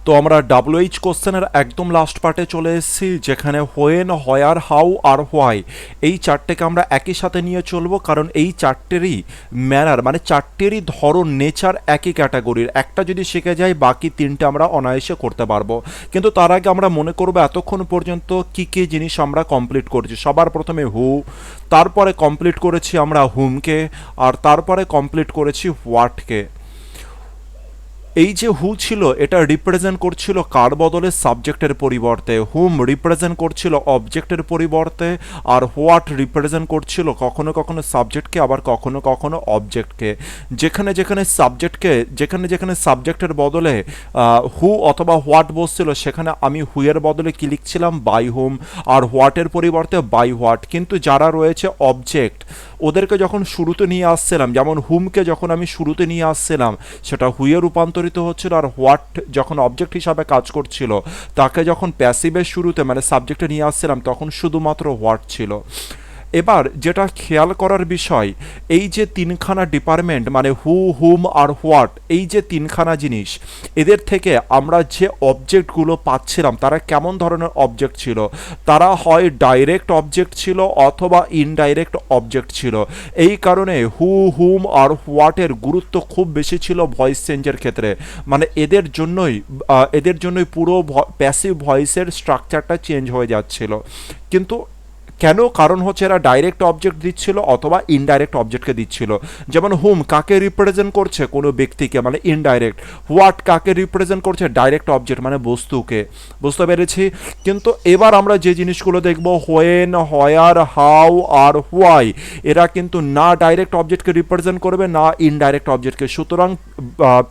তো আমরা WH কোশ্চেনের একদম লাস্ট পার্টে চলে এসেছি, যেখানে when, where, how are why এই চারটেকে আমরা একই সাথে নিয়ে চলবো, কারণ এই চারটেরই ম্যানার মানে চারটেরই ধরন, নেচার একই ক্যাটাগরির। একটা যদি শিখে যাই বাকি তিনটে আমরা অনায়াসে করতে পারবো। কিন্তু তার আগে আমরা মনে করবো এতক্ষণ পর্যন্ত কি কি জিনিস আমরা কমপ্লিট করেছি। সবার প্রথমে হু, তারপরে কমপ্লিট করেছি আমরা হুমকে, আর তারপরে কমপ্লিট করেছি হোয়াটকে। এই যে হু ছিল এটা রিপ্রেজেন্ট করছিল কার বদলে? সাবজেক্টের পরিবর্তে। হুম রিপ্রেজেন্ট করছিল অবজেক্টের পরিবর্তে, আর হোয়াট রিপ্রেজেন্ট করছিল কখনো কখনো সাবজেক্টকে, আবার কখনো কখনো অবজেক্টকে। যেখানে যেখানে সাবজেক্টের বদলে হু অথবা হোয়াট বসছিল, সেখানে আমি হুয়ের বদলে কি লিখছিলাম? বাই হুম। আর হোয়াটের পরিবর্তে বাই হোয়াট। কিন্তু যারা রয়েছে অবজেক্ট, ওদেরকে যখন শুরুতে নিয়ে আসছিলাম, যেমন হুমকে যখন আমি শুরুতে নিয়ে আসছিলাম সেটা হুয়ে রূপান্তরিত হচ্ছিল, আর হোয়াট যখন অবজেক্ট হিসাবে কাজ করছিল তাকে যখন প্যাসিভের শুরুতে মানে সাবজেক্টে নিয়ে আসছিলাম তখন শুধুমাত্র হোয়াট ছিল। এবার যেটা খেয়াল করার বিষয়, এই যে তিনখানা ডিপার্টমেন্ট মানে হু, হুম আর হোয়াট, এই যে তিনখানা জিনিস, এদের থেকে আমরা যে অবজেক্টগুলো পাচ্ছিলাম তারা কেমন ধরনের অবজেক্ট ছিল? তারা হয় ডাইরেক্ট অবজেক্ট ছিল অথবা ইনডাইরেক্ট অবজেক্ট ছিল। এই কারণে হু, হুম আর হোয়াটের গুরুত্ব খুব বেশি ছিল ভয়েস চেঞ্জের ক্ষেত্রে। মানে এদের জন্যই পুরো প্যাসিভ ভয়েসের স্ট্রাকচারটা চেঞ্জ হয়ে যাচ্ছিল। কিন্তু কেন? কারণ হচ্ছে এরা ডাইরেক্ট অবজেক্ট দিচ্ছিল অথবা ইনডাইরেক্ট অবজেক্টকে দিচ্ছিল। যেমন হুম কাকে রিপ্রেজেন্ট করছে? কোনো ব্যক্তিকে, মানে ইনডাইরেক্ট। হোয়াট কাকে রিপ্রেজেন্ট করছে? ডাইরেক্ট অবজেক্ট মানে বস্তুকে। বুঝতে পেরেছি? কিন্তু এবার আমরা যে জিনিসগুলো দেখব, when, where, how are why, এরা কিন্তু না ডাইরেক্ট অবজেক্টকে রিপ্রেজেন্ট করবে না ইনডাইরেক্ট অবজেক্টকে। সুতরাং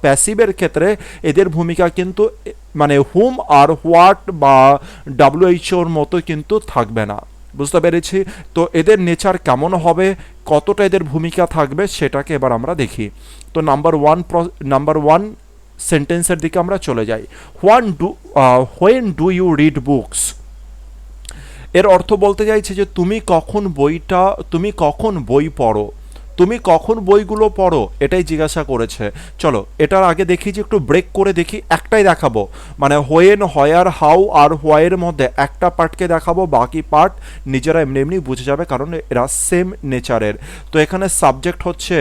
প্যাসিভের ক্ষেত্রে এদের ভূমিকা কিন্তু মানে হুম আর হোয়াট বা WHOর মতো কিন্তু থাকবে না। বুঝতে পেরেছি? তো এদের নেচার কেমন হবে, কতটা এদের ভূমিকা থাকবে সেটাকে এবার আমরা দেখি। তো নাম্বার ওয়ান সেন্টেন্সের দিকে আমরা চলে যাই। When do you read books? এর অর্থ বলতে চাইছে যে তুমি কখন বই পড়ো, তুমি কখন বইগুলো পড়ো, এটাই জিজ্ঞাসা করেছে। চলো এটার আগে দেখি যে একটু ব্রেক করে দেখি, একটাই দেখাবো। মানে হোয়েন, হোয়ার, হাউ আর হোয়াইয়ের মধ্যে একটা পার্টকে দেখাবো, বাকি পার্ট নিজেরা এমনি এমনি বুঝে যাবে কারণ এরা সেম নেচারের। তো এখানে সাবজেক্ট হচ্ছে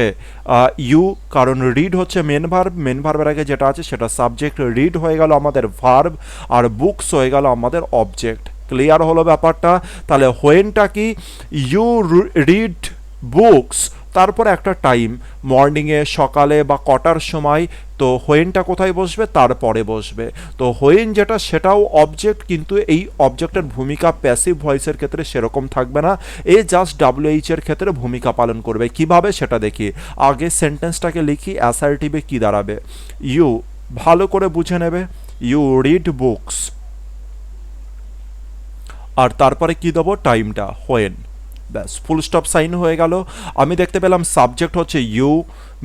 ইউ, কারণ রিড হচ্ছে মেন ভার্বের আগে যেটা আছে সেটা সাবজেক্ট। রিড হয়ে গেল আমাদের ভার্ব, আর বুকস হয়ে গেল আমাদের অবজেক্ট। ক্লিয়ার হলো ব্যাপারটা? তাহলে হোয়েনটা কি? ইউ রিড বুকস, তারপরে একটা টাইম, মর্নিংয়ে, সকালে বা কটার সময়। তো হোয়েনটা কোথায় বসবে? তারপরে বসবে। তো হোয়েন যেটা সেটাও অবজেক্ট, কিন্তু এই অবজেক্টের ভূমিকা প্যাসিভ ভয়েসের ক্ষেত্রে সেরকম থাকবে না, এ জাস্ট WH এর ক্ষেত্রে ভূমিকা পালন করবে। কিভাবে সেটা দেখি। আগে সেন্টেন্সটাকে লিখি, অ্যাসার্টিভে কি দাঁড়াবে? ইউ, ভালো করে বুঝে নেবে, ইউ রিড বুকস, আর তারপরে কি দেবো? টাইমটা, হোয়েন। ব্যাস, ফুল স্টপ সাইন হয়ে গেল। আমি দেখতে পেলাম সাবজেক্ট হচ্ছে ইউ,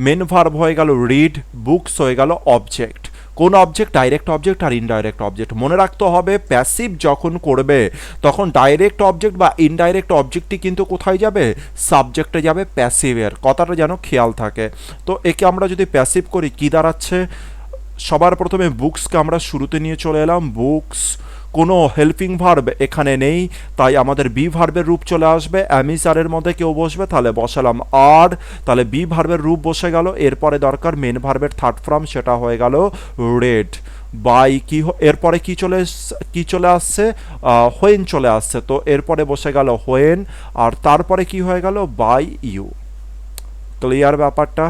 মেন ভার্ব হয়ে গেল রিড, বুকস হয়ে গেল অবজেক্ট। কোন অবজেক্ট? ডাইরেক্ট অবজেক্ট আর ইনডাইরেক্ট অবজেক্ট। মনে রাখতে হবে প্যাসিভ যখন করবে তখন ডাইরেক্ট অবজেক্ট বা ইনডাইরেক্ট অবজেক্টই কিন্তু কোথায় যাবে? সাবজেক্টে যাবে, প্যাসিভের কথাটা যেন খেয়াল থাকে। তো একে আমরা যদি প্যাসিভ করি কি দাঁড়াচ্ছে? সবার প্রথমে বুকসকে আমরা শুরুতে নিয়ে চলে এলাম, বুকস। কোনো হেল্পিং ভার্ব এখানে নেই, তাই আমাদের বি ভার্বের রূপ চলে আসবে। অ্যামিসারের মধ্যে কেউ বসবে, তাহলে বসালাম আর, তাহলে বি ভার্বের রূপ বসে গেল। এরপরে দরকার মেন ভার্বের থার্ড ফর্ম, সেটা হয়ে গেল রেড। বাই কি এরপরে কি চলে আসছে? হোয়েন চলে আসছে। তো এরপরে বসে গেল হোয়েন, আর তারপরে কি হয়ে গেল? By you. ক্লিয়ার ব্যাপারটা?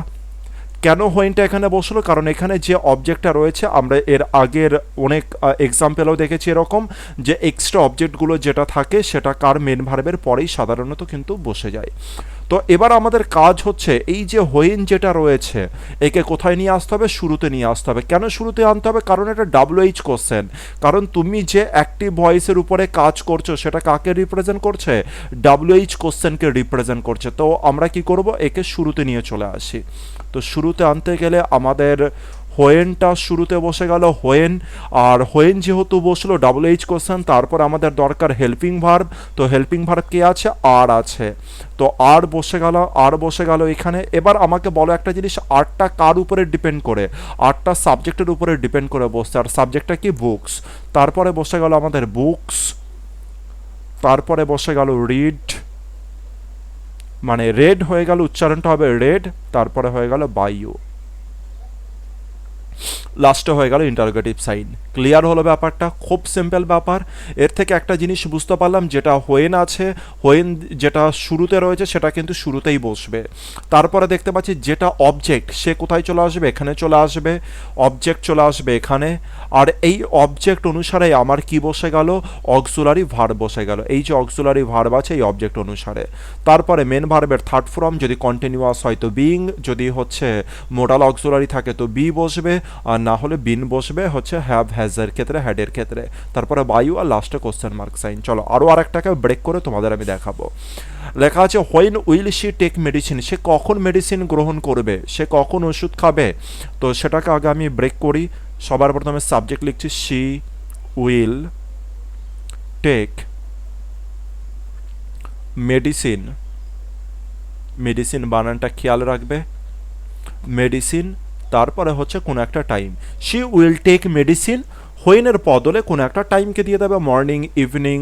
কেন হোয়েনটা এখানে বসলো? কারণ এখানে যে অবজেক্টটা রয়েছে, আমরা এর আগের অনেক এক্সাম্পলেও দেখেছি এরকম, যে এক্সট্রা অবজেক্টগুলো যেটা থাকে সেটা কার? মেন ভার্বের পরেই সাধারণত কিন্তু বসে যায়। তো এবার আমাদের কাজ হচ্ছে এই যে হোয়েন যেটা রয়েছে একে কোথায় নিয়ে আসতে হবে? শুরুতে নিয়ে আসতে হবে। কেন শুরুতে আনতে হবে? কারণ এটা WH কোশ্চেন। কারণ তুমি যে অ্যাক্টিভ ভয়েসের উপরে কাজ করছো সেটা কাকে রিপ্রেজেন্ট করছে? WH কোশ্চেনকে রিপ্রেজেন্ট করছে। তো আমরা কি করব? একে শুরুতে নিয়ে চলে আসি। তো শুরুতে আনতে গেলে আমাদের হোয়েনটা শুরুতে বসে গেল হোয়েন, আর হোয়েন যেহেতু বসলো ডাবল এইচ কোশ্চেন, তারপর আমাদের দরকার হেল্পিং ভার্ব। তো হেল্পিং ভার্ব কে আছে? আর আছে। তো আর বসে গেল এখানে। এবার আমাকে বলো একটা জিনিস, আরটা কার উপরে ডিপেন্ড করে? আরটা সাবজেক্টের উপরে ডিপেন্ড করে বসছে, আর সাবজেক্টটা কি? বুকস। তারপরে বসে গেল আমাদের বুকস, তারপরে বসে গেল রিড, মানে রেড হয়ে গেল, উচ্চারণটা হবে রেড, তারপরে হয়ে গেল বাই ইউ, লাস্টে হয়ে গেল ইন্টারোগেটিভ সাইন। ক্লিয়ার হলো ব্যাপারটা? খুব সিম্পল ব্যাপার। এর থেকে একটা জিনিস বুঝতে পারলাম, যেটা হোয়েন আছে, হোয়েন যেটা শুরুতে রয়েছে সেটা কিন্তু শুরুতেই বসবে। তারপরে দেখতে পাচ্ছি যেটা অবজেক্ট, সে কোথায় চলে আসবে? এখানে চলে আসবে, অবজেক্ট চলে আসবে এখানে। আর এই অবজেক্ট অনুসারে আমার কি বসে গেল? অক্সিলারি ভার্ব বসে গেল। এই যে অক্সিলারি ভার্ব আছে এই অবজেক্ট অনুসারে। তারপরে মেন ভার্বের থার্ড ফর্ম যদি কন্টিনিউয়াস হয় তো বিং, যদি হচ্ছে মোডাল অক্সিলারি থাকে তো বি বসবে, আর না হলে বিন বসবে হচ্ছে হ্যাভ হ্যাজের ক্ষেত্রে, হ্যাডের ক্ষেত্রে। তারপরে বায়ু, আর লাস্টে কোশ্চেন মার্ক সাইন। চলো আরও আরেকটাকে ব্রেক করে তোমাদের আমি দেখাবো। লেখা আছে when will she take medicine, সে কখন মেডিসিন গ্রহণ করবে, সে কখন ওষুধ খাবে। তো সেটাকে আগে আমি ব্রেক করি। সবার প্রথমে সাবজেক্ট লিখছি she will take medicine, medicine বানানটা খেয়াল রাখবে, মেডিসিন, তারপরে হচ্ছে কোনো একটা time. She will take medicine, হোয়েনের বদলে কোনো একটা টাইমকে দিয়ে দেবে, মর্নিং, ইভিনিং,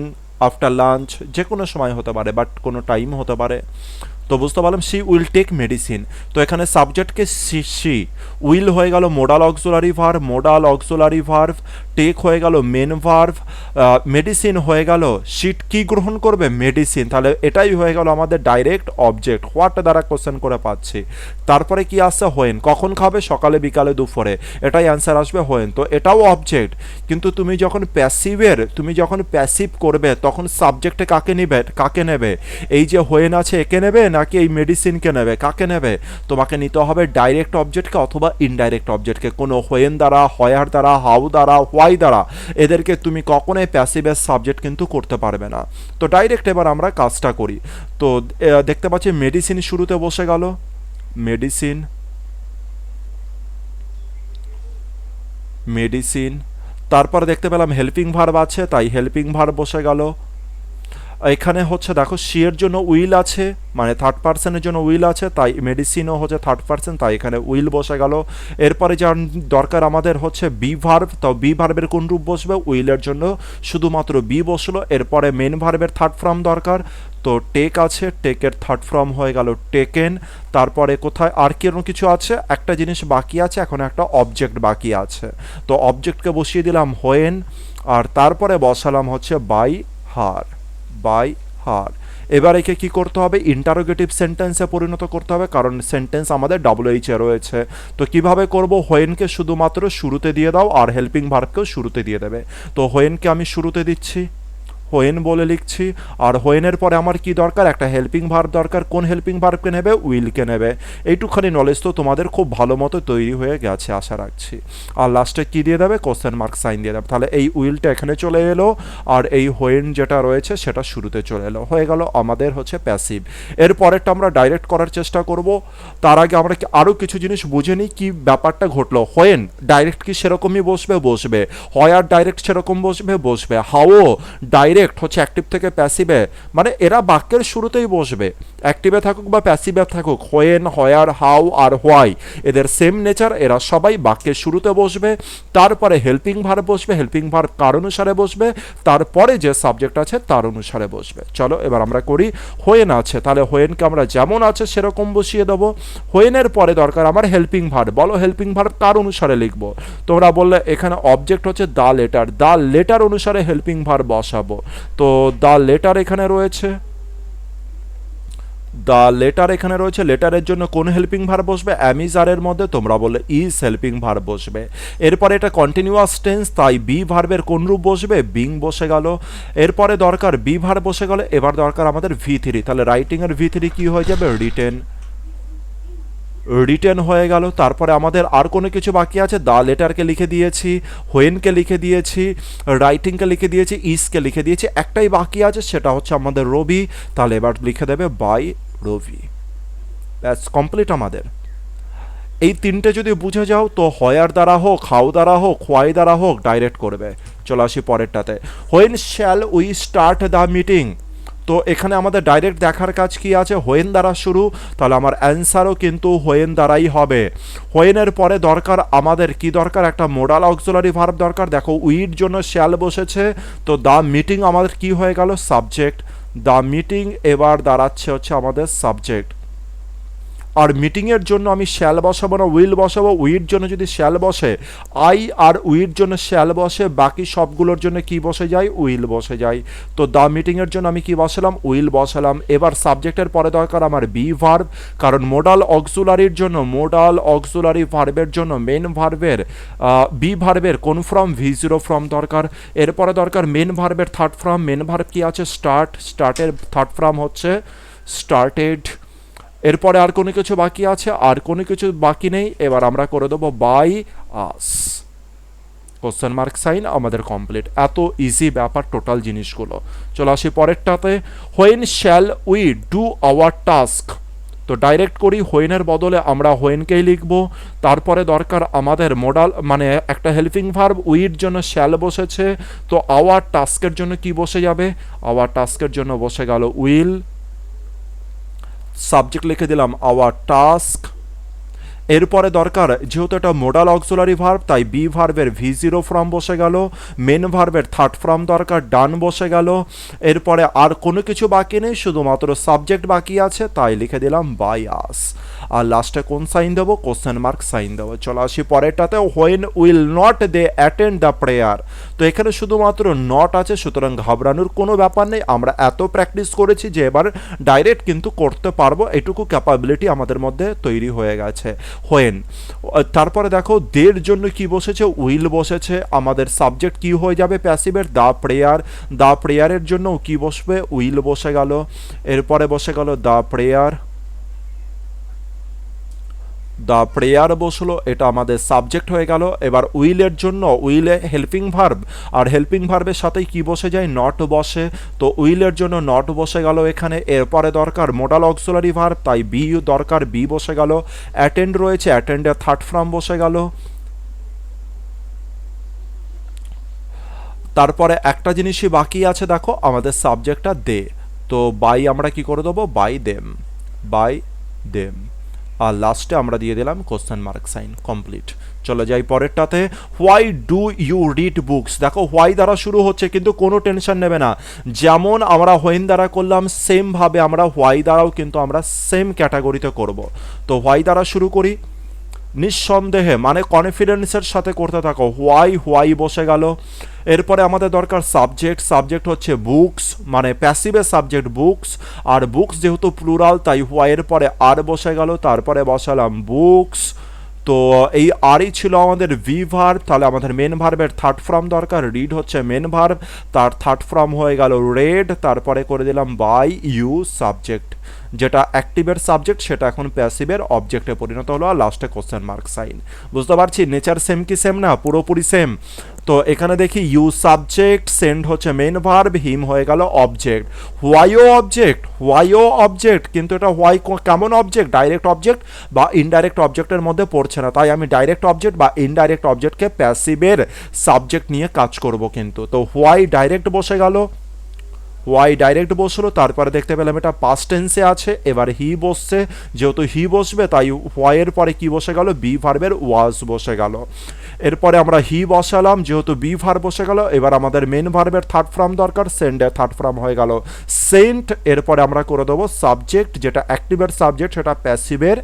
আফটার লাঞ্চ, যে কোনো সময় হতে পারে, বাট কোনো টাইম হতে পারে। তো বুঝতে পারলাম শি উইল টেক মেডিসিন। তো এখানে সাবজেক্টকে শি, উইল হয়ে গেল modal auxiliary verb, modal auxiliary verb, take হয়ে গেল মেন ভার্ব, মেডিসিন হয়ে গেল, শিট কি গ্রহণ করবে? মেডিসিন। তাহলে এটাই হয়ে গেল আমাদের ডাইরেক্ট অবজেক্ট, হোয়াট দ্বারা কোশ্চেন করে পাচ্ছি। তারপরে কি আসছে? হোয়েন, কখন খাবে? সকালে, বিকালে, দুপুরে, এটাই অ্যান্সার আসবে হোয়েন। তো এটাও অবজেক্ট, কিন্তু তুমি যখন প্যাসিভ করবে তখন সাবজেক্টে কাকে নেবে? এই যে হোয়েন আছে একে নেবে, নাকি এই মেডিসিনকে নেবে? কাকে নেবে? তোমাকে নিতে হবে ডাইরেক্ট অবজেক্টকে অথবা ইনডাইরেক্ট অবজেক্টকে। কোনো হোয়েন দ্বারা, হয়ার দ্বারা, হাউ দ্বারা, হোয়াই দ্বারা এদেরকে তুমি কখনোই প্যাসিভের সাবজেক্ট কিন্তু করতে পারবে না। তো ডাইরেক্ট এবার আমরা কাজটা করি। তো দেখতে পাচ্ছি মেডিসিন শুরুতে বসে গেল, মেডিসিন, মেডিসিন। তারপর দেখতে পেলাম হেল্পিং ভার্ব আছে, তাই হেল্পিং ভার্ব বসে গেল। এখানে হচ্ছে দেখো সি এর জন্য উইল আছে, মানে থার্ড পার্সনের জন্য উইল আছে, তাই মেডিসিনও হচ্ছে থার্ড পার্সন, তাই এখানে উইল বসে গেল। এরপরে যা দরকার আমাদের হচ্ছে বি ভার্ব, তো বি ভার্বের কোন রূপ বসবে? উইলের জন্য শুধুমাত্র বি বসলো। এরপরে মেন ভার্বের থার্ড ফর্ম দরকার, তো টেক আছে, টেকের থার্ড ফর্ম হয়ে গেল টেকেন। তারপরে কোথায় আর কিছু আছে? একটা জিনিস বাকি আছে, এখন একটা অবজেক্ট বাকি আছে। তো অবজেক্টকে বসিয়ে দিলাম হোয়েন, আর তারপরে বসালাম হচ্ছে বাই হার, বাই হার। এবার একে কি করতে হবে? ইন্টারোগেটিভ সেন্টেন্সে পরিণত করতে হবে, কারণ সেন্টেন্স আমাদের ডাবল এইচ এ রয়েছে। তো কিভাবে করব? হোয়েনকে শুধুমাত্র শুরুতে দিয়ে দাও, আর হেল্পিং ভার্বকেও শুরুতে দিয়ে দেবে। তো হোয়েনকে আমি শুরুতে দিচ্ছি, হোয়েন বলে লিখছি। আর হোয়েনের পরে আমার কি দরকার? একটা হেল্পিং ভার্ব দরকার। কোন হেল্পিং ভার্বকে নেবে? উইলকে নেবে। এইটুখানি নলেজ তো তোমাদের খুব ভালো মতো তৈরি হয়ে গেছে আশা রাখছি। আর লাস্টে কি দিয়ে দেবে? কোশ্চেন মার্ক সাইন দিয়ে দেবে। তাহলে এই উইলটা এখানে চলে এলো, আর এই হোয়েন যেটা রয়েছে সেটা শুরুতে চলে এলো, হয়ে গেল আমাদের হচ্ছে প্যাসিভ। এর পরেরটা আমরা ডাইরেক্ট করার চেষ্টা করব। তার আগে আমরা আরও কিছু জিনিস বুঝে নিই কি ব্যাপারটা ঘটলো। হোয়েন ডাইরেক্ট কি সেরকমই বসবে, হয়ার ডাইরেক্ট সেরকম বসবে, হাও ডাইরেক্ট হচ্ছে অ্যাক্টিভ থেকে প্যাসিভে, মানে এরা বাক্যের শুরুতেই বসবে, অ্যাক্টিভে থাকুক বা প্যাসিভে থাকুক। হোয়েন, হয়ার, হাউ আর হোয়াই এদের সেম নেচার, এরা সবাই বাক্যের শুরুতে বসবে। তারপরে হেল্পিং ভার্ব বসবে, হেল্পিং ভার্ব কার অনুসারে বসবে? তারপরে যে সাবজেক্ট আছে তার অনুসারে বসবে। চলো এবার আমরা করি। হোয়েন আছে, তাহলে হোয়েনকে আমরা যেমন আছে সেরকম বসিয়ে দেবো। হোয়েনের পরে দরকার আমার হেল্পিং ভার্ব। বলো হেল্পিং ভার্ব কার অনুসারে লিখবো? তোমরা বললে এখানে অবজেক্ট হচ্ছে দ্য লেটার অনুসারে হেল্পিং ভার্ব বসাবো। তো দ্য লেটার এখানে রয়েছে, লেটারের জন্য কোন হেল্পিং ভার্ব বসবে? অ্যামিজারের মধ্যে তোমরা বললে ইজ হেল্পিং ভার্ব বসবে। এরপরে এটা কন্টিনিউয়াস টেন্স, তাই বি ভার্বের কোন রূপ বসবে? বিং বসে গেল। এরপরে দরকার বি ভার্ব বসে গেল, এবার দরকার আমাদের V3, তাহলে রাইটিং এর V3 কি হয়ে যাবে? রিটেন হয়ে গেল। তারপরে আমাদের আর কোনো কিছু বাকি আছে? দ্য লেটারকে লিখে দিয়েছি, হোয়েনকে লিখে দিয়েছি, রাইটিংকে লিখে দিয়েছি, ইজকে লিখে দিয়েছি। একটাই বাকি আছে, সেটা হচ্ছে আমাদের রবি। তাহলে এবার লিখে দেবে বাই রবি। ব্যাস কমপ্লিট আমাদের। এই তিনটে যদি বুঝে যাও তো হয়ার দ্বারা হোক, হাউ দ্বারা হোক, হোয়াই দ্বারা হোক ডাইরেক্ট করবে। চলো আসি পরেরটাতে, when shall we start the meeting. তো এখানে আমাদের ডাইরেক্ট দেখার কাজ কি আছে, হোয়েন দ্বারা শুরু, তাহলে আমার অ্যান্সারও কিন্তু হোয়েন দ্বারাই হবে। হোয়েনের পরে দরকার আমাদের কি দরকার, একটা মোডাল অক্সিলারি ভার্ব দরকার। দেখো উইর জন্য শ্যাল বসেছে, তো দ্য মিটিং আমাদের কি হয়ে গেল, সাবজেক্ট। দ্য মিটিং এবার দাঁড়াচ্ছে হচ্ছে আমাদের সাবজেক্ট। আর মিটিংয়ের জন্য আমি শ্যাল বসাবো না উইল বসাবো, উইর জন্য যদি শ্যাল বসে আই আর উইর জন্য শ্যাল বসে, বাকি সবগুলোর জন্য কি বসে যায়, উইল বসে যায়। তো দ্য মিটিংয়ের জন্য আমি কি বসালাম, উইল বসালাম। এবার সাবজেক্টের পরে দরকার আমার বি ভার্ব, কারণ মোডাল অক্সিলারির জন্য, মোডাল অক্সিলারি ভার্বের জন্য মেন ভার্বের বি ভার্বের কোন ফর্ম, V0 ফর্ম দরকার। এরপরে দরকার মেন ভার্বের থার্ড ফর্ম, মেন ভার্ব কি আছে, স্টার্ট, স্টার্টের থার্ড ফর্ম হচ্ছে স্টার্টেড। এরপরে আর কোনো কিছু বাকি আছে, আর কোনো কিছু বাকি নেই। এবার আমরা করে দেবো by us, question mark sign, আমাদের কমপ্লিট। এত ইজি ব্যাপার টোটাল জিনিসগুলো। চলো আসি পরেরটাতে, when shall we do our task. তো ডাইরেক্ট করি, হোয়েনের বদলে আমরা হোয়েনকেই লিখব। তারপরে দরকার আমাদের মোডাল মানে একটা হেল্পিং ভার্ব, উইর জন্য শ্যাল বসেছে, তো আওয়ার টাস্কের জন্য কি বসে যাবে, আওয়ার টাস্কের জন্য বসে গেল উইল। সাবজেক্ট লিখে দিলাম আওয়ার টাস্ক। এরপরে দরকার যেহেতু এটা মোডাল অক্সিলারি ভার্ব, তাই বি ভার্বের V0 ফর্ম বসে গেল, মেন ভার্বের থার্ড ফর্ম দরকার, ডান বসে গেল। এরপরে আর কোনো কিছু বাকি নেই, শুধুমাত্র সাবজেক্ট বাকি আছে, তাই লিখে দিলাম বাই আস। আর লাস্টে কোন সাইন দেবো, কোশ্চেন মার্ক সাইন দেবো। চলো আসি পরেরটাতে, when will not they attend the prayer. তো এখানে শুধুমাত্র নট আছে, সুতরাং ঘাবড়ানোর কোনো ব্যাপার নেই। আমরা এত প্র্যাকটিস করেছি যে এবার ডাইরেক্ট কিন্তু করতে পারবো, এটুকু ক্যাপাবিলিটি আমাদের মধ্যে তৈরি হয়ে গেছে। হোয়েন, তারপরে দেখো দের জন্য কি বসেছে, উইল বসেছে। আমাদের সাবজেক্ট কি হয়ে যাবে প্যাসিভের, দ্য প্রেয়ার। দ্য প্রেয়ারের জন্য কি বসবে, উইল বসে গেল। এরপরে বসে গেল দ্য প্রেয়ার, দ্য প্রেয়ার বসলো, এটা আমাদের সাবজেক্ট হয়ে গেল। এবার উইলের জন্য উইলে হেল্পিং ভার্ব, আর হেল্পিং ভার্বের সাথেই কি বসে যায়, নট বসে। তো উইলের জন্য নট বসে গেল এখানে। এরপরে দরকার মোডাল অক্সিলারি ভার্ব, তাই বি দরকার, বি বসে গেল। অ্যাটেন্ড রয়েছে, অ্যাটেন্ডের থার্ড ফর্ম বসে গেল। তারপরে একটা জিনিসই বাকি আছে, দেখো আমাদের সাবজেক্টটা দে। তো বাই আমরা কি করে দেবো, বাই দেম, বাই দেম। আর লাস্টে আমরা দিয়ে দিলাম কোশ্চেন মার্ক সাইন, কমপ্লিট। চলে যাই পরেরটাতে, why do you read books. দেখো হোয়াই দ্বারা শুরু হচ্ছে, কিন্তু কোনো টেনশন নেবে না। যেমন আমরা হোয়েন দ্বারা করলাম, সেমভাবে আমরা হোয়াই দ্বারাও কিন্তু আমরা সেম ক্যাটাগরিতে করব। তো হোয়াই দ্বারা শুরু করি, নিঃসন্দেহে মানে কনফিডেন্সের সাথে করতে থাকো। হোয়াই, হোয়াই বসে গেল। এরপরে আমাদের দরকার সাবজেক্ট, সাবজেক্ট হচ্ছে বুকস, মানে প্যাসিভের সাবজেক্ট বুকস। আর বুকস যেহেতু প্লুরাল, তাই হোয়াইয়ের পরে আর বসে গেল, তারপরে বসালাম বুকস। তো এই আরই ছিল আমাদের ভি ভার্ব। তাহলে আমাদের মেন ভার্বের থার্ড ফর্ম দরকার, রিড হচ্ছে মেন ভার্ব, তার থার্ড ফর্ম হয়ে গেল রেড। তারপরে করে দিলাম বাই ইউ সাবজেক্ট, যেটা অ্যাক্টিভের সাবজেক্ট সেটা এখন প্যাসিভের অবজেক্টে পরিণত হলো। আর লাস্টে কোশ্চেন মার্ক সাইন। বুঝতে পারছি নেচার সেম কি সেম না, পুরোপুরি সেম। তো এখানে দেখি ইউ সাবজেক্ট, সেন্ড হচ্ছে মেন ভার্ব, হিম হয়ে গেল অবজেক্ট। হোয়াইও অবজেক্ট, হোয়াইও অবজেক্ট, কিন্তু এটা হোয়াই কেমন অবজেক্ট, ডাইরেক্ট অবজেক্ট বা ইনডাইরেক্ট অবজেক্টের মধ্যে পড়ছে না, তাই আমি ডাইরেক্ট অবজেক্ট বা ইনডাইরেক্ট অবজেক্টকে প্যাসিভের সাবজেক্ট নিয়ে কাজ করব কিন্তু। তো হোয়াই ডাইরেক্ট বসে গেল, ওয়াই ডাইরেক্ট বসলো। তারপরে দেখতে পেলাম এটা পাস্ট টেন্সে আছে, এবার হি বসছে। যেহেতু হি বসবে তাই হোয়াইয়ের পরে কি বসে গেল, বি ভার্বের ওয়াজ বসে গেল। এরপরে আমরা হি বসালাম, যেহেতু বি ভার্ব বসে গেল। এবার আমাদের মেন ভার্বের থার্ড ফর্ম দরকার, সেন্ডের থার্ড ফর্ম হয়ে গেল সেন্ট। এরপরে আমরা করে দেবো সাবজেক্ট, যেটা অ্যাক্টিভের সাবজেক্ট সেটা প্যাসিভের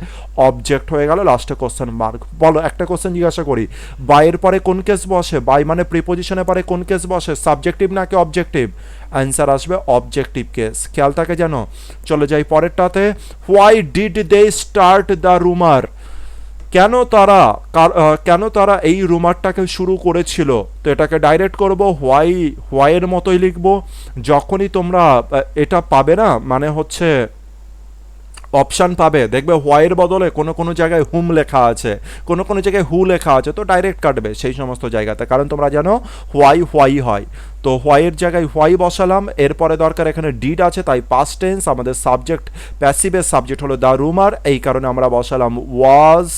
অবজেক্ট হয়ে গেল। লাস্টে কোশ্চেন মার্ক। বলো একটা কোশ্চেন জিজ্ঞাসা করি, বাইয়ের পরে কোন কেস বসে, বাই মানে প্রিপোজিশনের পরে কোন কেস বসে, সাবজেক্টিভ নাকি অবজেক্টিভ, অ্যান্সার আসবে অবজেক্টিভ কেস। খেয়াল থাকে যেন। চলে যাই পরেরটাতে, why did they start the rumour. কেন তারা এই রুমারটাকে শুরু করেছিল। তো এটাকে ডাইরেক্ট করব হোয়াইয়ের মতোই লিখব। যখনই তোমরা এটা পাবে না, মানে হচ্ছে অপশান পাবে, দেখবে হোয়াইয়ের বদলে কোনো কোনো জায়গায় হুম লেখা আছে, কোনো কোনো জায়গায় হু লেখা আছে, তো ডাইরেক্ট কাটবে সেই সমস্ত জায়গাতে, কারণ তোমরা জানো হোয়াই হয়। তো হোয়াইয়ের জায়গায় হোয়াই বসালাম। এরপরে দরকার এখানে ডিড আছে, তাই পাস্ট টেন্স। আমাদের সাবজেক্ট প্যাসিভের সাবজেক্ট হলো দ্য রুমার, এই কারণে আমরা বসালাম ওয়াজ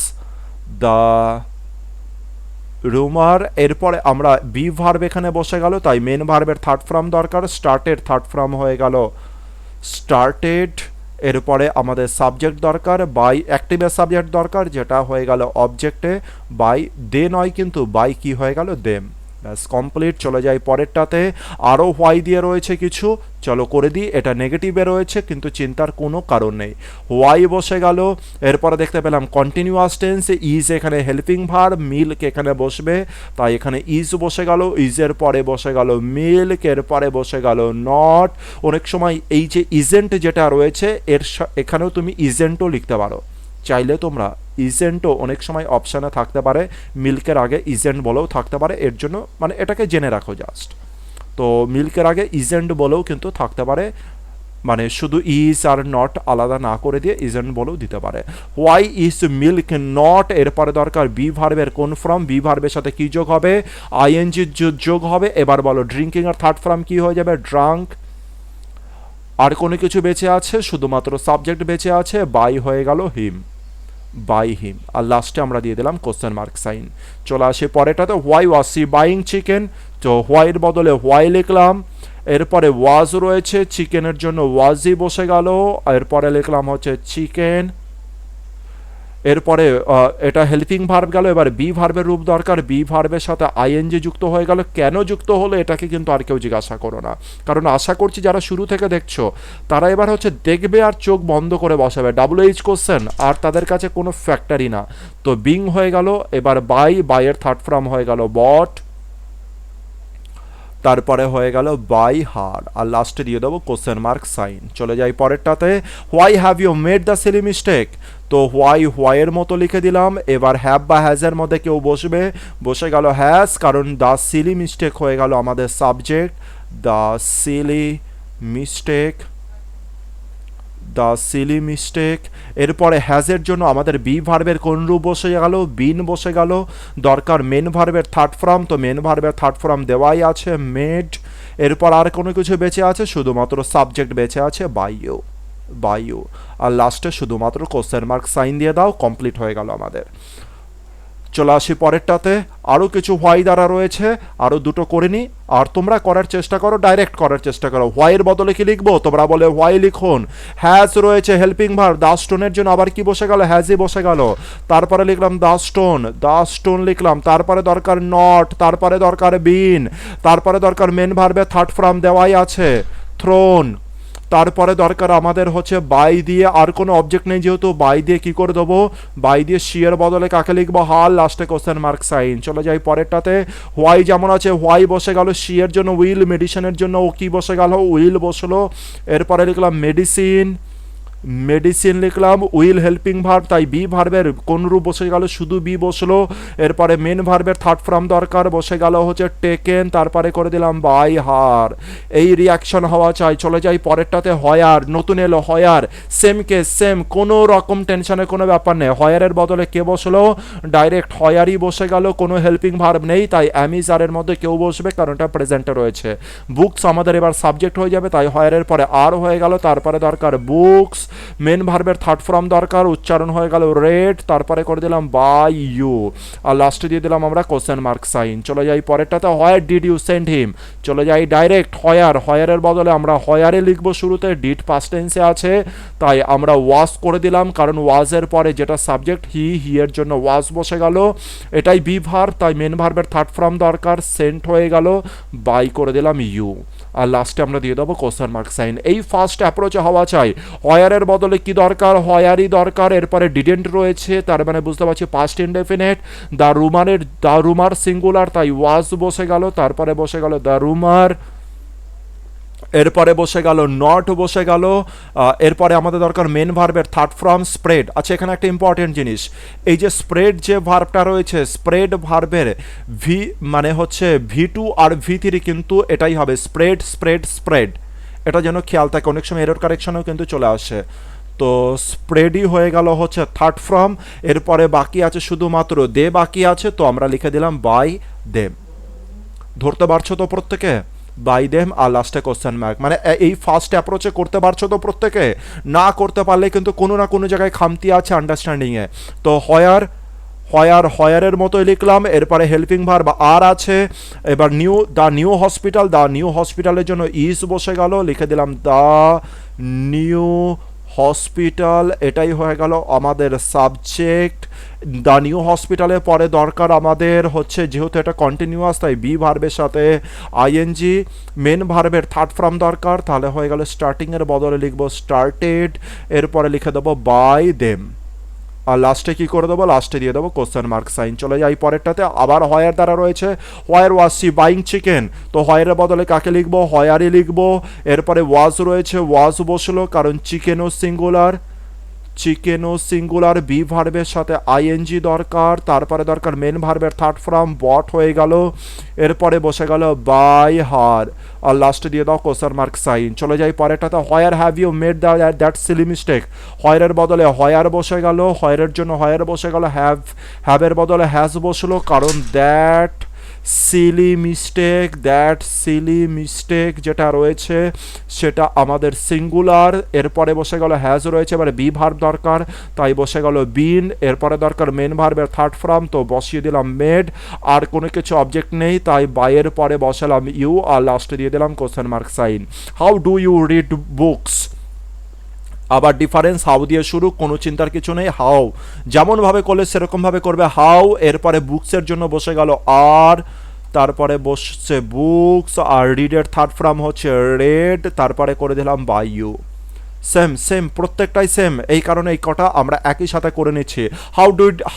দ্য রুমার। এরপরে আমরা বি ভার্ব এখানে বসে গেল, তাই মেন ভার্বের থার্ড ফর্ম দরকার, স্টার্টেড থার্ড ফর্ম হয়ে গেল স্টার্টেড। এরপরে আমাদের সাবজেক্ট দরকার, বাই অ্যাক্টিভের সাবজেক্ট দরকার, যেটা হয়ে গেল অবজেক্টে বাই, দে নয় কিন্তু বাই কি হয়ে গেল দেম। ব্যাস কমপ্লিট। চলে যাই পরেরটাতে। আরও হোয়াই দিয়ে রয়েছে কিছু, চলো করে দিই। এটা নেগেটিভে রয়েছে কিন্তু চিন্তার কোনো কারণ নেই, হোয়াই বসে গেল। এরপরে দেখতে পেলাম কন্টিনিউয়াস টেন্স, ইজ এখানে হেল্পিং ভার্ব, মিল্ক এখানে বসবে, তাই এখানে ইজ বসে গেল, ইজের পরে বসে গেল মিল্ক, এর পরে বসে গেল নট। অনেক সময় এই যে ইজেন্ট যেটা রয়েছে এখানেও তুমি ইজেন্টও লিখতে পারো, চাইলে তোমরা ইজেন্টও অনেক সময় অপশানে থাকতে পারে, মিল্কের আগে ইজেন্ট বলেও থাকতে পারে, এর জন্য মানে এটাকে জেনে রাখো জাস্ট। তো মিল্কের আগে ইজেন্ট বলেও কিন্তু থাকতে পারে, মানে শুধু ইজ আর নট আলাদা না করে দিয়ে ইজেন্ট বলেও দিতে পারে। হোয়াই ইজ মিল্ক নট, এরপরে দরকার বি ভার্বের কোন ফর্ম, বি ভার্বের সাথে কি যোগ হবে, আইএনজি যোগ হবে। এবার বলো ড্রিঙ্কিং আর থার্ড ফর্ম কি হয়ে যাবে, ড্রাঙ্ক। আর কোনো কিছু বেঁচে আছে, শুধুমাত্র সাবজেক্ট বেঁচে আছে, বাই হয়ে গেল হিম, বাই হিম। আর লাস্টে আমরা দিয়ে দিলাম কোশ্চেন মার্ক সাইন। চলে আসি পরেটাতে, why was she buying chicken, তো হোয়াইয়ের বদলে হোয়াই লিখলাম। এরপরে ওয়াজ রয়েছে, চিকেনের জন্য ওয়াজই বসে গেল, এরপরে লিখলাম হচ্ছে চিকেন। এরপরে এটা হেল্পিং ভার্ব গেল, এবার বি ভার্বের রূপ দরকার, বি ভার্বের সাথে আইএনজি যুক্ত হয়ে গেল। কেন যুক্ত হলো এটাকে কিন্তু আর কেউ জিজ্ঞাসা করো না, কারণ আশা করছি যারা শুরু থেকে দেখছো তারা এবার হচ্ছে দেখবে আর চোখ বন্ধ করে বসাবে, WH কোশ্চেন আর তাদের কাছে কোনো ফ্যাক্টরি না। তো বিং হয়ে গেল, এবার বাইয়ের থার্ড ফর্ম হয়ে গেল বট, তারপরে হয়ে গেল বাই হার, আর লাস্টে দিয়ে দেবো কোশ্চেন মার্ক সাইন। চলে যাই পরেরটাতে, why have you made the silly mistake, তো হোয়াইয়ের মতো লিখে দিলাম। এবার হ্যাভ বা হ্যাজের মধ্যে কেউ বসবে, বসে গেল হ্যাজ, কারণ দ্য সিলি মিস্টেক হয়ে গেল আমাদের subject, the silly mistake, the silly mistake. এরপরে হ্যাজের জন্য আমাদের বি ভার্বের কোন রূপ বসে গেল, বিন বসে গেল। দরকার মেন ভার্বের থার্ড ফর্ম, তো মেন ভার্বের থার্ড ফর্ম দেওয়াই আছে মেড। এরপর আর কোনো কিছু বেঁচে আছে, শুধুমাত্র সাবজেক্ট বেঁচে আছে বাই ইউ। আর লাস্টে শুধুমাত্র কোশ্চেন মার্ক সাইন দিয়ে দাও, কমপ্লিট হয়ে গেল আমাদের। চলে আসি পরেরটাতে, আরও কিছু হোয়াই দ্বারা রয়েছে, আরও দুটো করে নিই। আর তোমরা করার চেষ্টা করো, ডাইরেক্ট করার চেষ্টা করো। হোয়াইয়ের বদলে কি লিখবো, তোমরা বলে হোয়াই লিখুন। হ্যাজ রয়েছে হেল্পিং ভার্ব, দা স্টোনের জন্য আবার কি বসে গেল, হ্যাজই বসে গেল। তারপরে লিখলাম দা স্টোন লিখলাম। তারপরে দরকার নট, তারপরে দরকার বিন, তারপরে দরকার মেন ভার্বের থার্ড ফর্ম দেওয়াই আছে থ্রোন। তারপরে দরকার আমাদের হচ্ছে বাই দিয়ে, আর কোনো অবজেক্ট নেই যেহেতু বাই দিয়ে কি করে দেবো, বাই দিয়ে শিয়ের বদলে কাকে লিখবো, হাল, লাস্টে কোশ্চেন মার্ক সাইন। চলে যাই পরেরটাতে, হোয়াই যেমন আছে হোয়াই বসে গেল, শিয়ের জন্য উইল, মেডিসিনের জন্য ও কি বসে গেল, উইল বসলো। এরপরে লিখলাম মেডিসিন লিখলাম, উইল হেল্পিং ভার্ব, তাই বি ভার্বের কোন রূপ বসে গেল, শুধু বি বসলো। এরপরে মেন ভার্বের থার্ড ফর্ম দরকার, বসে গেল হচ্ছে টেকেন, তারপরে করে দিলাম বাই হার। এই রিয়াকশন হওয়া চাই। চলে যাই পরেরটাতে, হয়ার, নতুন এলো হয়ার, সেম কেস সেম, কোনো রকম টেনশনের কোনো ব্যাপার নেই। হয়ারের বদলে কে বসলো, ডাইরেক্ট হয়ারই বসে গেল, কোনো হেল্পিং ভার্ব নেই, তাই অ্যামিজারের মধ্যে কেউ বসবে কারণ এটা প্রেজেন্টে রয়েছে। বুকস আমাদের এবার সাবজেক্ট হয়ে যাবে, তাই হয়ারের পরে আর হয়ে গেল, তারপরে দরকার বুকস। মেন ভার্বের থার্ড ফর্ম দরকার, উচ্চারণ হয়ে গেল রেড, তারপরে করে দিলাম বাই ইউ, আর লাস্টে দিয়ে দিলাম আমরা কোশ্চেন মার্ক সাইন। চলে যাই পরেরটাতে, where did you send him, চলে যাই ডাইরেক্ট হয়ারের বদলে আমরা হয়ারে লিখবো, শুরুতে ডিড পাস্ট টেন্সে আছে তাই আমরা ওয়াজ করে দিলাম, কারণ ওয়াজের পরে যেটা সাবজেক্ট হি এর জন্য ওয়াজ বসে গেল। এটাই বি ভার্ব, তাই মেন ভার্বের থার্ড ফর্ম দরকার, সেন্ট হয়ে গেল, বাই করে দিলাম ইউ, আর লাস্টে আমরা দিয়ে দেবো কোশ্চেন মার্ক সাইন। এই ফার্স্ট অ্যাপ্রোচে হওয়া চাই। হয়ারের বদলে কি দরকার, হয়ারই দরকার। এরপরে ডিডেন্ট রয়েছে, তার মানে বুঝতে পারছি পাস্ট ইনডেফিনিট। দ্য রুমার সিঙ্গুলার, তাই ওয়াজ বসে গেল, তারপরে বসে গেল দ্য রুমার। এরপরে বসে গেল নট বসে গেল। এরপরে আমাদের দরকার মেন ভার্বের থার্ড ফর্ম স্প্রেড। আচ্ছা, এখানে একটা ইম্পর্টেন্ট জিনিস, এই যে স্প্রেড যে ভার্বটা রয়েছে, স্প্রেড ভার্বের ভি মানে হচ্ছে V2 আর V3 কিন্তু এটাই হবে স্প্রেড, এটা যেন খেয়াল থাকে, অনেক সময় এরর কারেকশনেও কিন্তু চলে আসে। তো স্প্রেডই হয়ে গেল হচ্ছে থার্ড ফর্ম। এরপরে বাকি আছে শুধুমাত্র দে বাকি আছে, তো আমরা লিখে দিলাম বাই দেম। ধরতে পারছো তো প্রত্যেকে, বাই দেম, আর লাস্টে কোশ্চেন মার্ক। মানে এই ফার্স্ট অ্যাপ্রোচে করতে পারছো তো প্রত্যেকে, না করতে পারলে কিন্তু কোনো না কোনো জায়গায় খামতি আছে আন্ডারস্ট্যান্ডিংয়ে। তো হয়ারের মতোই লিখলাম, এরপরে হেল্পিং ভার্ব আর আছে। এবার নিউ হসপিটালের জন্য ইজ বসে গেল, লিখে দিলাম দ্য নিউ হসপিটাল, এটাই হয়ে গেল আমাদের সাবজেক্ট। দ্য নিউ হসপিটালের পরে দরকার আমাদের হচ্ছে, যেহেতু এটা কন্টিনিউয়াস তাই বি ভার্বের সাথে আইএনজি। মেন ভার্বের থার্ড ফর্ম দরকার, তাহলে হয়ে গেল স্টার্টিংয়ের বদলে লিখবো স্টার্টেড, এরপরে লিখে দেবো বাই দেম। আর লাস্টে কি করে দেবো, লাস্টে দিয়ে দেবো কোশ্চেন মার্ক সাইন। চলে যাই পরেরটাতে, আবার হয়ার দ্বারা রয়েছে হোয়ার ওয়াজ সি বাইং চিকেন, তো হয়ারের বদলে কাকে লিখবো, হয়ারই লিখবো। এরপরে ওয়াজ রয়েছে, ওয়াজ বসলো কারণ চিকেনও সিঙ্গুলার, বি ভার্বের সাথে আইএনজি দরকার, তারপরে দরকার মেন ভার্বের থার্ড ফর্ম বট হয়ে গেল, এরপরে বসে গেল বাই হার, আর লাস্টে দিয়ে দাও কোশ্চেন মার্ক সাইন। চলে যাই পরেরটাতে, where have you made that silly mistake, হয়ারের বদলে হয়ার বসে গেল, হয়ারের জন্য হয়ার বসে গেল, হ্যাভের বদলে হ্যাজ বসলো কারণ দ্যাট সিলি মিস্টেক যেটা রয়েছে সেটা আমাদের সিঙ্গুলার, এরপরে বসে গেল হ্যাজ রয়েছে, এবারে বি ভার্ব দরকার তাই বসে গেল বিন, এরপরে দরকার মেন ভার্বের থার্ড ফর্ম তো বসিয়ে দিলাম মেড, আর কোনো কিছু অবজেক্ট নেই তাই বাইয়ের পরে বসালাম ইউ, আর লাস্টে দিয়ে দিলাম question mark sign. How do you read books, আবার ডিফারেন্স হাউ দিয়ে শুরু, কোনো চিন্তার কিছু নেই, হাউ যেমনভাবে করলে সেরকমভাবে করবে হাউ, এরপরে বুকসের জন্য বসে গেল আর, তারপরে বসছে বুকস, আর রিডের থার্ড ফর্ম হচ্ছে রেড, তারপরে করে দিলাম বাই ইউ। সেম প্রত্যেকটাই সেম, এই কারণে এই কটা আমরা একই সাথে করে নিচ্ছি।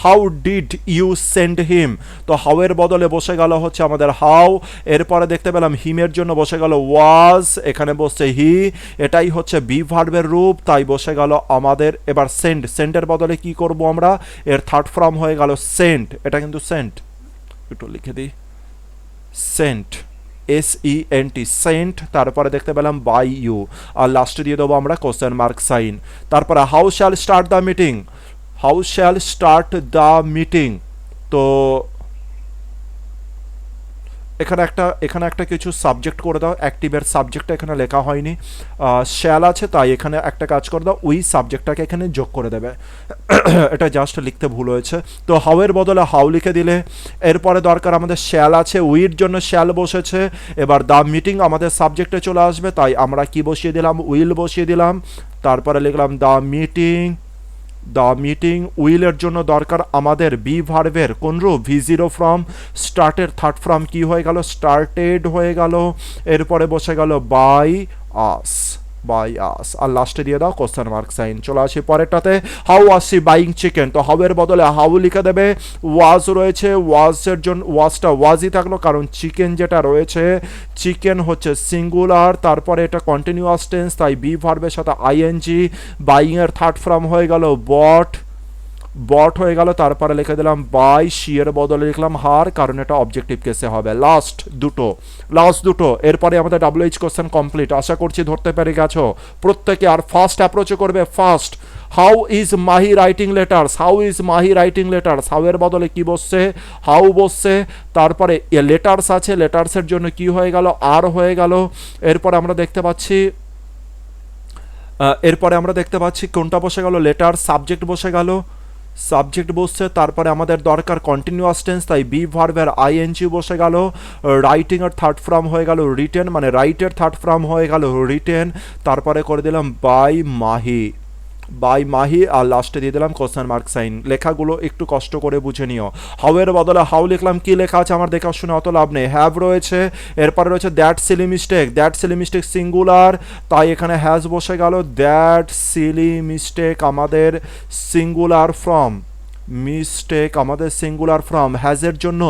How did you send him, তো হাউ এর বদলে বসে গেল হচ্ছে আমাদের হাউ, এরপরে দেখতে পেলাম হিমের জন্য বসে গেল ওয়াজ, এখানে বসছে হি, এটাই হচ্ছে বি ভার্বের রূপ তাই বসে গেল আমাদের। এবার সেন্টের বদলে কি করব আমরা, এর থার্ড ফর্ম হয়ে গেল সেন্ট, এটা কিন্তু সেন্ট, একটু লিখে দিই সেন্ট, সেন্ট, তারপরে দেখতে পেলাম বাই ইউ, আর লাস্টে দিয়ে দেবো আমরা কোশ্চেন মার্ক সাইন। তারপরে how shall start the meeting, তো এখানে একটা কিছু সাবজেক্ট করে দাও, অ্যাক্টিভের সাবজেক্টটা এখানে লেখা হয়নি, শ্যাল আছে তাই এখানে একটা কাজ করে দাও, ওই সাবজেক্টটাকে এখানে যোগ করে দেবে এটা জাস্ট লিখতে ভুল হয়েছে, তো হাউ এর বদলে হাউ লিখে দিলে, এরপরে দরকার আমাদের শ্যাল আছে, উইর জন্য শ্যাল বসেছে, এবার দ্য মিটিং আমাদের সাবজেক্টে চলে আসবে তাই আমরা কি বসিয়ে দিলাম, উইল বসিয়ে দিলাম, তারপরে লিখলাম দ্য মিটিং, উইলের জন্য দরকার আমাদের বি ভার্বের কোন রূপ, V0 ফর্ম, স্টার্টের থার্ড ফর্ম কি হয়ে গেল, স্টার্টেড হয়ে গেল, এরপরে বসে গেল বাই আস, আর লাস্টে দিয়ে দাও কোশ্চেন মার্ক সাইন। চলে আসি পরেরটাতে, how was she buying chicken, তো হাউ এর বদলে হাউ লিখে দেবে, ওয়াজ রয়েছে, ওয়াজের জন্য ওয়াজটা ওয়াজই থাকলো কারণ চিকেন যেটা রয়েছে চিকেন হচ্ছে সিঙ্গুলার, তারপরে এটা কন্টিনিউয়াস টেন্স তাই বি ভার্বের সাথে আইএনজি, বাইং এর থার্ড ফর্ম হয়ে গেল বট হয়ে গেল, তারপরে লিখে দিলাম বাই, সি এর বদলে লিখলাম হার কারণ এটা অবজেক্টিভ কেসে হবে, লাস্ট দুটো, এরপরে আমাদের WH কোশ্চেন কমপ্লিট, আশা করছি ধরতে পেরে গেছো প্রত্যেকে। আর ফার্স্ট অ্যাপ্রোচে করবে, first how is Mahi writing letters, how এর বদলে কি বসছে, হাউ বসছে, তারপরে লেটার্স আছে, লেটার্সের জন্য কি হয়ে গেল, আর হয়ে গেল, এরপরে আমরা দেখতে পাচ্ছি কোনটা বসে গেল, লেটার, সাবজেক্ট বসছে, তারপরে আমাদের দরকার কন্টিনিউয়াস টেন্স তাই বি ভার্বের আইএনজি বসে গেল, রাইটিং এর থার্ড ফর্ম হয়ে গেল রিটেন, মানে রাইটের থার্ড ফর্ম হয়ে গেল রিটেন, তারপরে করে দিলাম বাই মাহি, আর লাস্টে দিয়ে দিলাম কোশ্চেন মার্ক সাইন। লেখাগুলো একটু কষ্ট করে বুঝে নিও, হাউ এর বদলে হাউ লিখলাম, কি লেখা আছে আমার দেখা শুনে অত লাভ নেই, হ্যাভ রয়েছে, এরপরে রয়েছে দ্যাট সিলি মিস্টেক সিঙ্গুলার তাই এখানে হ্যাজ বসে গেল, দ্যাট সিলি মিস্টেক আমাদের সিঙ্গুলার ফর্ম, হ্যাজের জন্য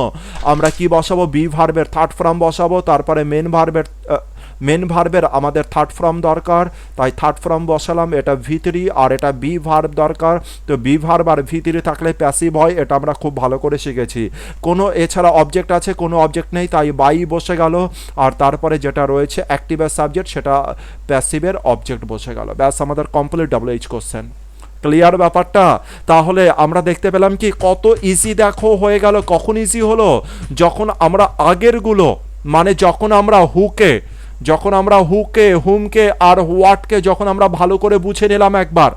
আমরা কি বসাবো, বি ভার্বের থার্ড ফর্ম বসাবো, তারপরে মেন ভার্বের আমাদের থার্ড ফর্ম দরকার তাই থার্ড ফর্ম বসালাম, এটা V3 আর এটা বি ভার্ব দরকার, তো বি ভার্ব আর V3 থাকলে প্যাসিভ হয়, এটা আমরা খুব ভালো করে শিখেছি। কোনো এছাড়া অবজেক্ট আছে, কোনো অবজেক্ট নেই তাই বাই বসে গেল, আর তারপরে যেটা রয়েছে অ্যাক্টিভের সাবজেক্ট সেটা প্যাসিভের অবজেক্ট বসে গেল, ব্যাস আমাদের কমপ্লিট WH কোশ্চেন। ক্লিয়ার ব্যাপারটা? তাহলে আমরা দেখতে পেলাম কি কত ইজি, দেখো হয়ে গেল। কখন ইজি হলো, যখন আমরা আগেরগুলো মানে যখন আমরা হুকে, হুমকে আর হোয়াটকে যখন আমরা ভালো করে বুঝে নিলাম একবার,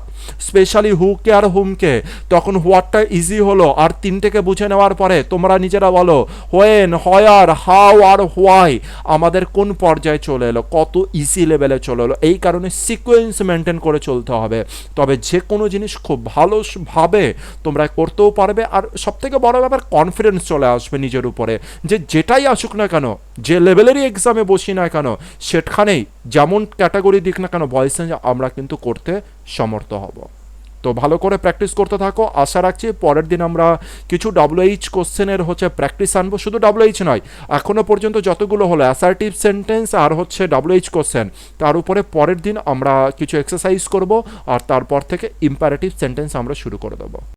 স্পেশালি হুকে আর হুমকে, তখন হোয়াটটা ইজি হলো। আর তিনটেকে বুঝে নেওয়ার পরে তোমরা নিজেরা বলো when, where, how are why আমাদের কোন পর্যায়ে চলে এলো, কত ইজি লেভেলে চলে এলো। এই কারণে সিকোয়েন্স মেনটেন করে চলতে হবে। তবে যে কোনো জিনিস খুব ভালোভাবে তোমরা করতেও পারবে। আর সবথেকে বড় ব্যাপার কনফিডেন্স চলে আসবে নিজের উপরে, যে যেটাই আসুক না কেন, যে লেভেলেরই এক্সামে বসি না কেন, সেখানেই যেমন ক্যাটাগরি দিক না কেন ভয়েস চেঞ্জ আমরা কিন্তু করতে সমর্থ হব। তো ভালো করে প্র্যাকটিস করতে থাকো। আশা রাখছি পরের দিন আমরা কিছু WH কোশ্চেনের প্র্যাকটিস আনবো। শুধু WH নয়, এখনো পর্যন্ত যতগুলো হলো অ্যাসার্টিভ সেন্টেন্স আর WH কোশ্চেন, তার উপরে পরের দিন আমরা কিছু এক্সারসাইজ করব, আর তারপর থেকে ইম্পারেটিভ সেন্টেন্স আমরা শুরু করে দেবো।